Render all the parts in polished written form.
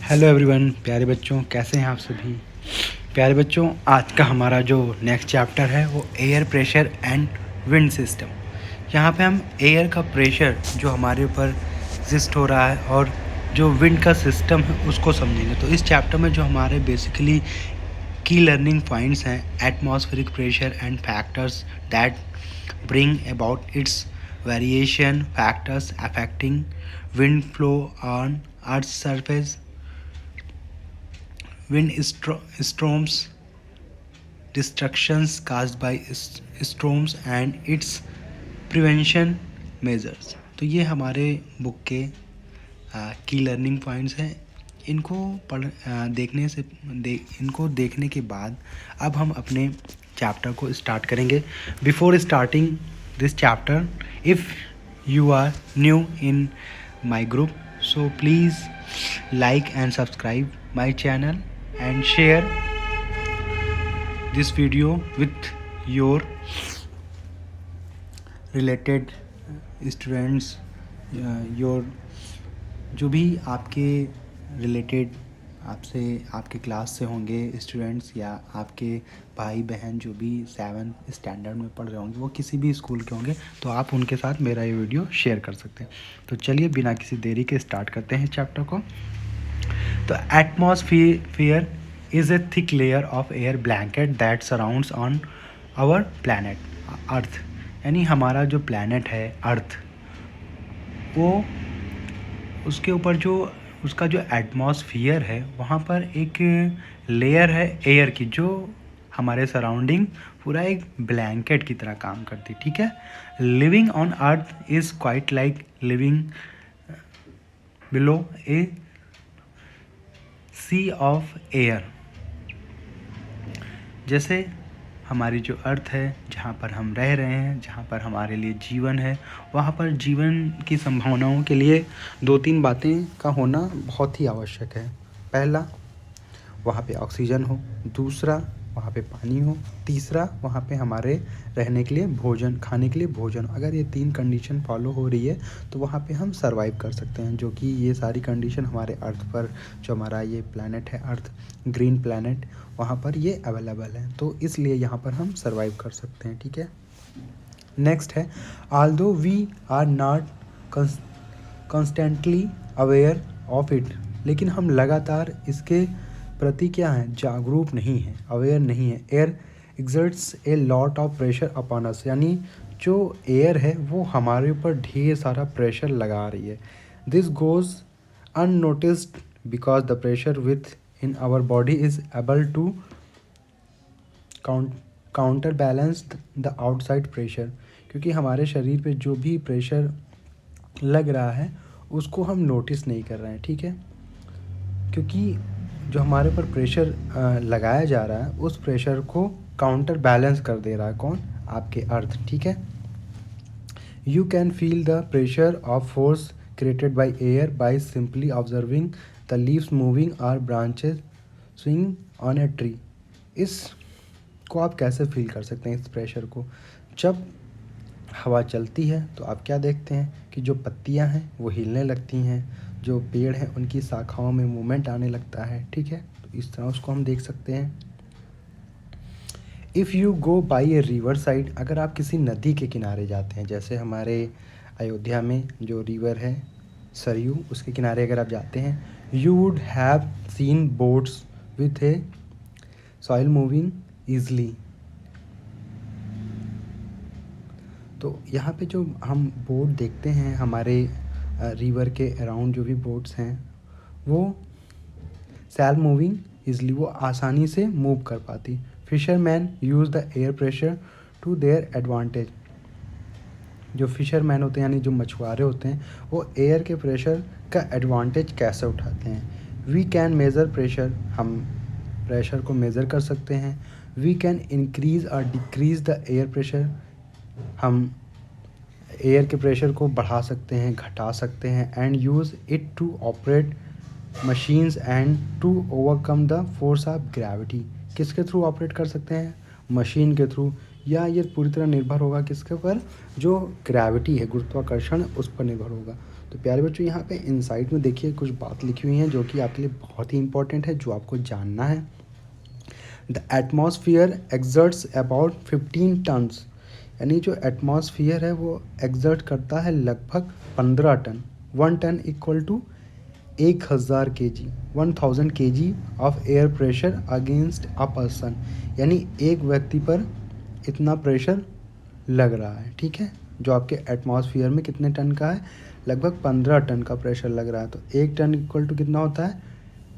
Hello everyone, प्यारे बच्चों, कैसे हैं आप सभी। प्यारे बच्चों, आज का हमारा जो नेक्स्ट चैप्टर है वो air pressure and wind system. यहाँ पे हम एयर का प्रेशर जो हमारे ऊपर एग्जिस्ट हो रहा है और जो विंड का सिस्टम है उसको समझेंगे। तो इस चैप्टर में जो हमारे बेसिकली की लर्निंग पॉइंट्स हैं, atmospheric pressure and factors that bring about it's variation, factors affecting wind flow on Earth's surface, storms, destructions caused by storms and its prevention measures। तो ये हमारे बुक के की लर्निंग पॉइंट्स हैं। इनको इनको देखने के बाद अब हम अपने चैप्टर को स्टार्ट करेंगे। Before starting this chapter, if you are new in my group, so please like and subscribe my channel and share this video with your related students, your जो भी आपके रिलेटेड आपसे आपके क्लास से होंगे students, या आपके भाई बहन जो भी 7th स्टैंडर्ड में पढ़ रहे होंगे, वो किसी भी स्कूल के होंगे, तो आप उनके साथ मेरा ये वीडियो शेयर कर सकते हैं। तो चलिए बिना किसी देरी के स्टार्ट करते हैं चैप्टर को। तो atmosphere is a thick layer of air blanket that surrounds on our planet earth. यानी हमारा जो प्लैनेट है अर्थ, वो उसके ऊपर जो उसका जो एटमॉस्फियर है वहाँ पर एक लेयर है एयर की, जो हमारे सराउंडिंग पूरा एक ब्लैंकेट की तरह काम करती। ठीक है। Living on earth is quite like living below a sea of air. जैसे हमारी जो अर्थ है, जहाँ पर हम रह रहे हैं, जहाँ पर हमारे लिए जीवन है, वहाँ पर जीवन की संभावनाओं के लिए 2-3 बातें का होना बहुत ही आवश्यक है। पहला, वहाँ पे ऑक्सीजन हो। दूसरा, वहाँ पे पानी हो। तीसरा, वहाँ पे हमारे रहने के लिए भोजन, खाने के लिए भोजन। अगर ये 3 कंडीशन फॉलो हो रही है तो वहाँ पे हम सर्वाइव कर सकते हैं, जो कि ये सारी कंडीशन हमारे अर्थ पर, जो हमारा ये प्लैनेट है अर्थ, ग्रीन प्लैनेट, वहाँ पर ये अवेलेबल है। तो इसलिए यहाँ पर हम सर्वाइव कर सकते हैं। ठीक है। नेक्स्ट है, although we are not constantly aware of it, लेकिन हम लगातार इसके प्रति क्या है, जागरूक नहीं है, अवेयर नहीं है। Air exerts a lot of pressure upon us, यानी जो एयर है वो हमारे ऊपर ढेर सारा प्रेशर लगा रही है। This goes unnoticed because the pressure within our body is able to counterbalance the outside pressure, क्योंकि हमारे शरीर पे जो भी प्रेशर लग रहा है उसको हम नोटिस नहीं कर रहे हैं। ठीक है। क्योंकि जो हमारे पर प्रेशर लगाया जा रहा है उस प्रेशर को काउंटर बैलेंस कर दे रहा है कौन, आपके अर्थ। ठीक है। You can feel the pressure of force created by air by simply observing the leaves moving और branches swing on a tree. इस को आप कैसे फील कर सकते हैं, इस प्रेशर को? जब हवा चलती है तो आप क्या देखते हैं कि जो पत्तियां हैं वो हिलने लगती हैं, जो पेड़ हैं उनकी शाखाओं में मूवमेंट आने लगता है। ठीक है। तो इस तरह उसको हम देख सकते हैं। If you go by a river side, अगर आप किसी नदी के किनारे जाते हैं, जैसे हमारे अयोध्या में जो रिवर है सरयू, उसके किनारे अगर आप जाते हैं, you would have seen boats with A soil moving easily. तो यहाँ पे जो हम बोट देखते हैं हमारे रिवर के अराउंड, जो भी बोट्स हैं वो सैल मूविंग इजली, वो आसानी से मूव कर पाती। Fisherman use the air pressure to their advantage. जो फिशरमैन होते हैं यानी जो मछुआरे होते हैं, वो एयर के प्रेशर का एडवांटेज कैसे उठाते हैं? वी कैन मेज़र प्रेशर, हम प्रेशर को मेज़र कर सकते हैं। वी कैन इंक्रीज़ और डिक्रीज़ द एयर प्रेशर, हम एयर के प्रेशर को बढ़ा सकते हैं, घटा सकते हैं। And use it to operate machines and to overcome the force of gravity. किसके थ्रू ऑपरेट कर सकते हैं? मशीन के थ्रू, या ये पूरी तरह निर्भर होगा किसके ऊपर? जो ग्रेविटी है, गुरुत्वाकर्षण, उस पर निर्भर होगा। तो प्यारे बच्चों यहाँ पे इनसाइड में देखिए कुछ बात लिखी हुई है जो कि आपके लिए बहुत ही इंपॉर्टेंट है, जो आपको जानना है। The atmosphere exerts about 15 tons, यानी जो एटमॉस्फेयर है वो एक्सर्ट करता है लगभग 15 ton. 1 ton equal to 1000 kg, 1000 kg of air pressure against a person, यानी एक व्यक्ति पर इतना प्रेशर लग रहा है, ठीक है। जो आपके एटमॉस्फेयर में कितने टन का है, लगभग 15 टन का प्रेशर लग रहा है। तो 1 टन इक्वल टू कितना होता है,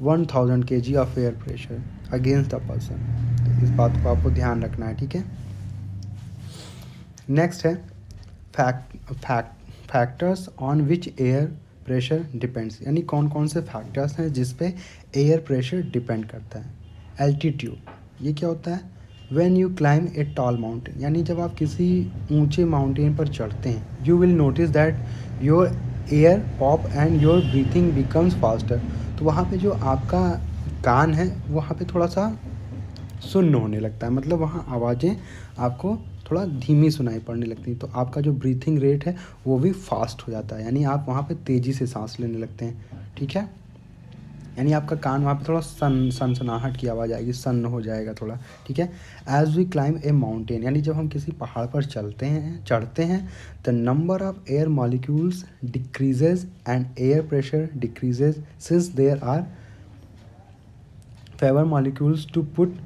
1000 kg of air pressure against a person. तो इस बात को आपको ध्यान रखना है, ठीक है। नेक्स्ट है factors on which air pressure depends, यानी कौन कौन से फैक्टर्स हैं जिस पे एयर प्रेशर डिपेंड करता है। एल्टीट्यूड, ये क्या होता है, when you climb a tall mountain, यानी जब आप किसी ऊंचे माउंटेन पर चढ़ते हैं, you will notice that your air pop and your breathing becomes faster. तो वहाँ पे जो आपका कान है वहाँ पे थोड़ा सा सुन्न होने लगता है, मतलब वहाँ आवाज़ें आपको थोड़ा धीमी सुनाई पड़ने लगती हैं। तो आपका जो ब्रीथिंग रेट है वो भी फास्ट हो जाता है, यानी आप वहाँ पे तेज़ी से सांस लेने लगते हैं, ठीक है। यानी आपका कान वहाँ पे थोड़ा सनसनाहट की आवाज़ आएगी, सन्न हो जाएगा थोड़ा, ठीक है। As we climb a mountain, यानी जब हम किसी पहाड़ पर चढ़ते हैं the number of air molecules decreases and air pressure decreases since there are fewer molecules to put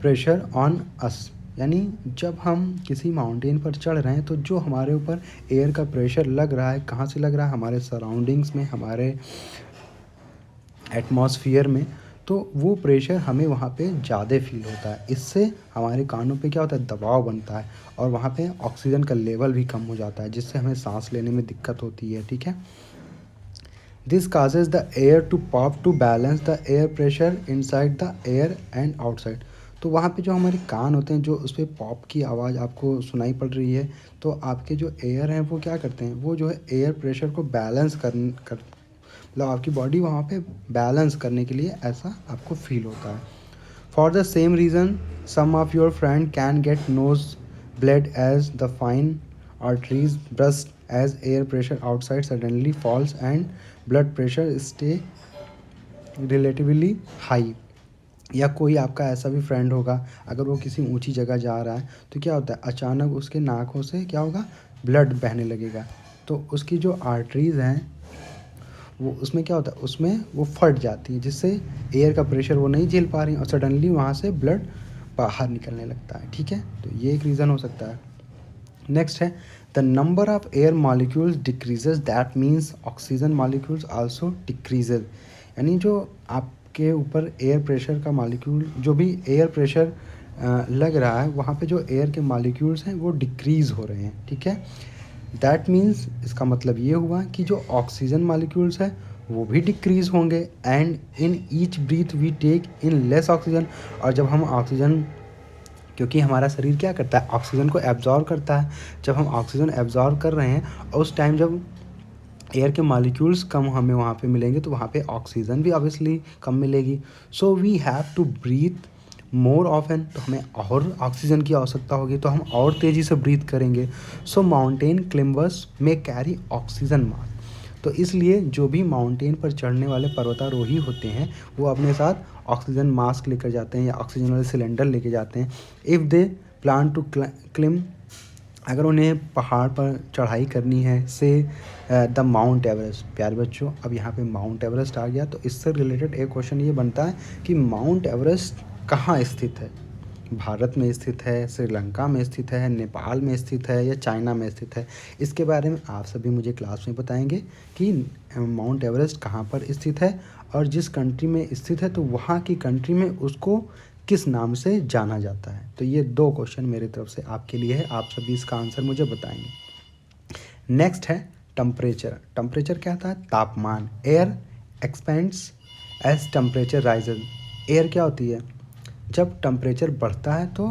pressure on us, यानी जब हम किसी माउंटेन पर चढ़ रहे हैं तो जो हमारे ऊपर एयर का प्रेशर लग रहा है, कहाँ से लग रहा है, हमारे सराउंडिंग्स में, हमारे एटमॉस्फेयर में, तो वो प्रेशर हमें वहाँ पे ज़्यादा फील होता है। इससे हमारे कानों पे क्या होता है, दबाव बनता है और वहाँ पे ऑक्सीजन का लेवल भी कम हो जाता है, जिससे हमें सांस लेने में दिक्कत होती है, ठीक है। This causes the air to pop to balance the air pressure inside the air and outside. तो वहाँ पे जो हमारे कान होते हैं, जो उस पर पॉप की आवाज़ आपको सुनाई पड़ रही है, तो आपके जो एयर हैं वो क्या करते हैं, वो जो है एयर प्रेशर को बैलेंस कर मतलब आपकी बॉडी वहाँ पे बैलेंस करने के लिए ऐसा आपको फील होता है। For the same reason some of your friend can get nose blood as the fine arteries burst as air pressure outside suddenly falls and blood pressure stay relatively high। या कोई आपका ऐसा भी फ्रेंड होगा, अगर वो किसी ऊंची जगह जा रहा है तो क्या होता है, अचानक उसके नाकों से क्या होगा, ब्लड बहने लगेगा। तो उसकी जो आर्टरीज़ हैं वो उसमें क्या होता है, उसमें वो फट जाती है, जिससे एयर का प्रेशर वो नहीं झेल पा रही और सडनली वहाँ से ब्लड बाहर निकलने लगता है, ठीक है। तो ये एक रीज़न हो सकता है। नेक्स्ट है the number of air molecules decreases, that means oxygen molecules also decreases, यानी जो आपके ऊपर एयर प्रेशर का मॉलिक्यूल, जो भी एयर प्रेशर लग रहा है वहाँ पे जो एयर के मॉलिक्यूल्स हैं वो डिक्रीज़ हो रहे हैं, ठीक है। दैट मीन्स, इसका मतलब ये हुआ कि जो ऑक्सीजन मॉलिक्यूल्स है वो भी डिक्रीज़ होंगे and in each breath we take in less oxygen. और जब हम ऑक्सीजन, क्योंकि हमारा शरीर क्या करता है, ऑक्सीजन को एब्जॉर्व करता है, जब हम ऑक्सीजन एब्जॉर्व कर रहे हैं और उस टाइम जब एयर के मॉलिक्यूल्स कम हमें वहाँ पे मिलेंगे तो वहाँ पे ऑक्सीजन भी ऑब्वियसली कम मिलेगी। So we have to breathe more often, तो हमें और ऑक्सीजन की आवश्यकता होगी, तो हम और तेज़ी से ब्रीथ करेंगे। सो माउंटेन क्लाइंबर्स में कैरी ऑक्सीजन मास्क, तो इसलिए जो भी माउंटेन पर चढ़ने वाले पर्वतारोही होते हैं वो अपने साथ ऑक्सीजन मास्क लेकर जाते हैं या ऑक्सीजन वाले सिलेंडर लेके जाते हैं। If they plan to climb, अगर उन्हें पहाड़ पर चढ़ाई करनी है, से द माउंट एवरेस्ट। प्यारे बच्चों, अब यहाँ पे माउंट एवरेस्ट आ गया, तो इससे रिलेटेड एक क्वेश्चन ये बनता है कि माउंट एवरेस्ट कहाँ स्थित है, भारत में स्थित है, श्रीलंका में स्थित है, नेपाल में स्थित है या चाइना में स्थित है। इसके बारे में आप सभी मुझे क्लास में बताएंगे कि माउंट एवरेस्ट कहाँ पर स्थित है और जिस कंट्री में स्थित है तो वहाँ की कंट्री में उसको किस नाम से जाना जाता है। तो ये 2 क्वेश्चन मेरी तरफ से आपके लिए है, आप सभी इसका आंसर मुझे बताएंगे। नेक्स्ट है टेम्परेचर। टेम्परेचर क्या होता है, तापमान। Air expands as temperature rises. Air क्या होती है, जब टेम्परेचर बढ़ता है तो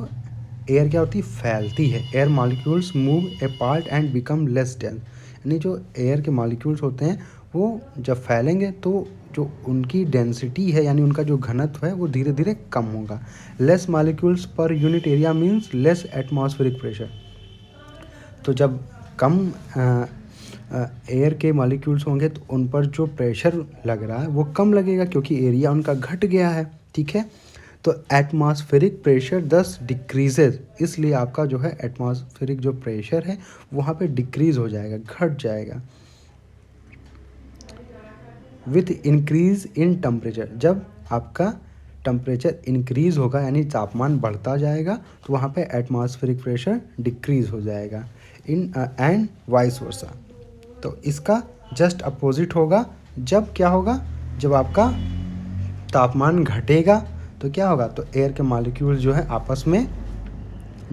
एयर क्या होती है, फैलती है। Air molecules move apart and become less dense, यानी जो एयर के मॉलिक्यूल्स होते हैं वो जब फैलेंगे तो जो उनकी डेंसिटी है यानी उनका जो घनत्व है वो धीरे धीरे कम होगा। Less molecules per unit area means less atmospheric pressure. तो जब कम एयर के मॉलिक्यूल्स होंगे तो उन पर जो प्रेशर लग रहा है वो कम लगेगा, क्योंकि एरिया उनका घट गया है, ठीक है। तो एटमॉस्फेरिक प्रेशर दस डिक्रीजेज, इसलिए आपका जो है एटमॉस्फेरिक जो प्रेशर है वहाँ पे डिक्रीज हो जाएगा, घट जाएगा। विथ इंक्रीज इन टेम्परेचर, जब आपका टेम्परेचर इंक्रीज होगा यानी तापमान बढ़ता जाएगा तो वहाँ पे एटमॉस्फेरिक प्रेशर डिक्रीज हो जाएगा। इन एंड वाइस वर्सा, तो इसका जस्ट अपोजिट होगा। जब क्या होगा, जब आपका तापमान घटेगा तो क्या होगा, तो एयर के मॉलिक्यूल्स जो है आपस में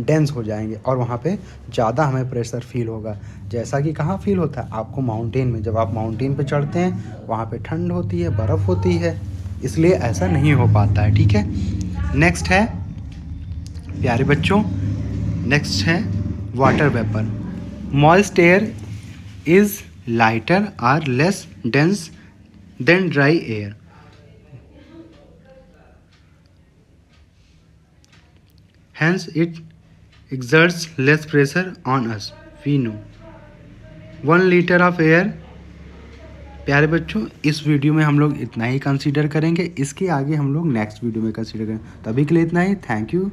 डेंस हो जाएंगे और वहाँ पे ज़्यादा हमें प्रेशर फील होगा। जैसा कि कहाँ फील होता है आपको, माउंटेन में। जब आप माउंटेन पे चढ़ते हैं वहाँ पे ठंड होती है, बर्फ़ होती है, इसलिए ऐसा नहीं हो पाता है, ठीक है। नेक्स्ट है प्यारे बच्चों, नेक्स्ट है water vapour. Moist air is lighter or less dense than dry air. Hence it exerts less pressure on us. We know 1 liter of air। प्यारे बच्चों, इस वीडियो में हम लोग इतना ही कंसीडर करेंगे, इसके आगे हम लोग नेक्स्ट वीडियो में कंसीडर करेंगे। तभी के लिए इतना ही। Thank you.